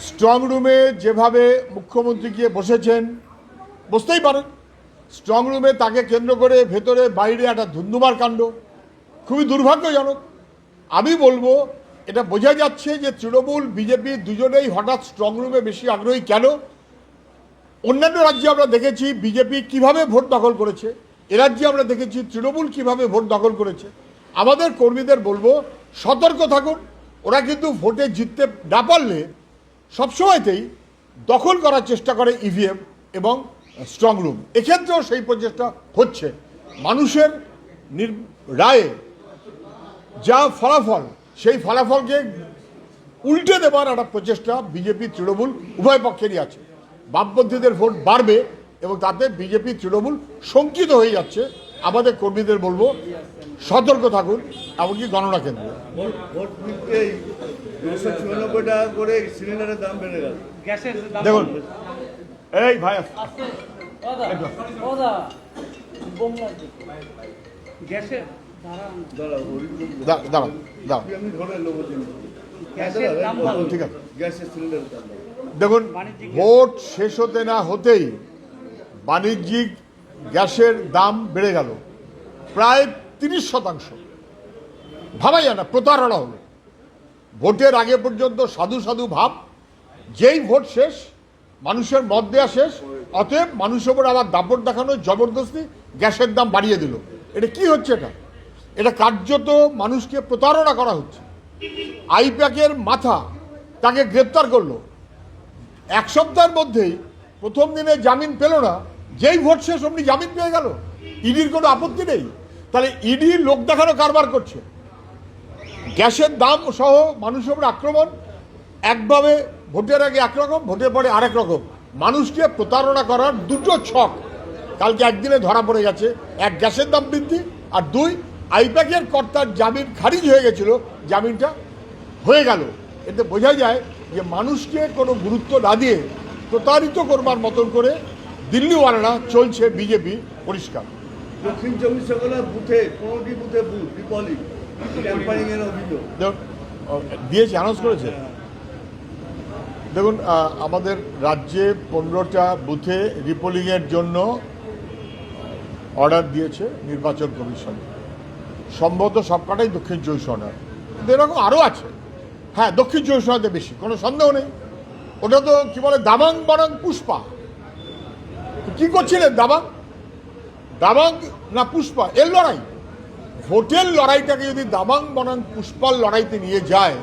Strong রুমে যেভাবে মুখ্যমন্ত্রী গিয়ে বসেছেন, বুঝতেই পারেন স্ট্রং রুমে তাকে কেন্দ্র করে ভেতরে বাইরে একটা ধুন্ধুমার কাণ্ড, খুবই দুর্ভাগ্যজনক। আমি বলবো এটা বোঝা যাচ্ছে যে তৃণমূল বিজেপি দুজনেই হঠাৎ স্ট্রং রুমে বেশি আগ্রহী কেন। অন্যান্য রাজ্যে আমরা দেখেছি বিজেপি কিভাবে ভোট দখল করেছে, এ রাজ্যে আমরা দেখেছি তৃণমূল কিভাবে ভোট দখল করেছে। আমাদের কর্মীদের বলবো সতর্ক থাকুন। ওরা কিন্তু ভোটে জিততে না পারলে সবসময়তেই দখল করার চেষ্টা করে ইভিএম এবং স্ট্রং রুম। এক্ষেত্রেও সেই প্রচেষ্টা হচ্ছে। মানুষের রায়ে যা ফলাফল, সেই ফলাফলকে উল্টে দেবার একটা প্রচেষ্টা বিজেপি তৃণমূল উভয় পক্ষেরই আছে। বামপন্থীদের ভোট বাড়বে এবং তাতে বিজেপি তৃণমূল শঙ্কিত হয়ে যাচ্ছে। আমাদের কর্মীদের বলবো সতর্ক থাকুন, এমনকি গণনা কেন্দ্রে। দেখুন এই ভাই ঠিক আছে, দেখুন ভোট শেষ হতে না হতেই বাণিজ্যিক গ্যাসের দাম বেড়ে গেল প্রায় 30%। ভাবাই যায় না, প্রতারণা হলো। ভোটের আগে পর্যন্ত সাধু সাধু ভাব, যেই ভোট শেষ মানুষের মত দেওয়া শেষ, অতএব মানুষের উপর আবার দাপট দেখানো, জবরদস্তি গ্যাসের দাম বাড়িয়ে দিল। এটা কি হচ্ছে? এটা কার্যত মানুষকে প্রতারণা করা হচ্ছে। আইপ্যাকের মাথা তাকে গ্রেপ্তার করলো, এক সপ্তাহের মধ্যেই প্রথম দিনে জামিন পেল না, যেই ভোট শেষ অমনি জামিন পেয়ে গেল। ইডির কোনো আপত্তি নেই। তাহলে ইডি লোক দেখানো কারবার করছে। গ্যাসের দাম সহ মানুষের উপর আক্রমণ, একভাবে ভোটের আগে একরকম, ভোটের পরে আরেক রকম। মানুষকে প্রতারণা করার দুটো ছক কালকে একদিনে ধরা পড়ে গেছে। এক, গ্যাসের দাম বৃদ্ধি, আর দুই, আইপ্যাকের কর্তার জামিন খারিজ হয়ে গেছিল, জামিনটা হয়ে গেল। এতে বোঝা যায় যে মানুষকে কোনো গুরুত্ব না দিয়ে প্রতারিত করবার মতন করে দিল্লিওয়ালারা চলছে। বিজেপি পরিষ্কার। দক্ষিণ 24 পরগনার বুথে 15টি বুথে বুথ রিপলিং ক্যাম্পেইনিং এর অভিযোগ দিয়েছে, অ্যানাউন্স করেছে। দেখুন আমাদের রাজ্যে 15টা বুথে রিপোলিংয়ের জন্য অর্ডার দিয়েছে নির্বাচন কমিশন। সম্ভবত সবকটাই দক্ষিণ 24 পরগনার, কিন্তু এরকম আরও আছে। হ্যাঁ, দক্ষিণ 24 পরগনাতে বেশি, কোনো সন্দেহ নেই। ওটা তো কি বলে, দাবাং বনাং পুষ্পা। কি করছিলেন? দাবাং না পুষ্পা এর লড়াই? ভোটের লড়াইটাকে যদি দাবাং বনাং পুষ্পার লড়াইতে নিয়ে যায়,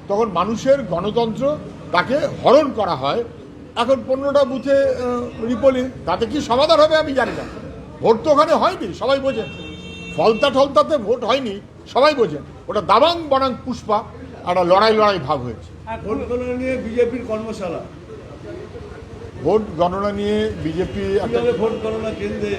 তখন মানুষের গণতন্ত্র তাকে হরণ করা হয়। এখন 15টা বুথে রিপোলিং, তাতে কি সমাধান হবে আমি জানি না। ভোট তো ওখানে হয়নি, সবাই বোঝেন। ফলতা ঠলতাতে ভোট হয়নি, সবাই বোঝেন। ওটা দাবাং বনাং পুষ্পা একটা লড়াই ভাব হয়েছে। ভোট গণনা নিয়ে বিজেপির কর্মশালা, ভোট গণনা নিয়ে বিজেপি ভোট গণনা কেন্দ্রে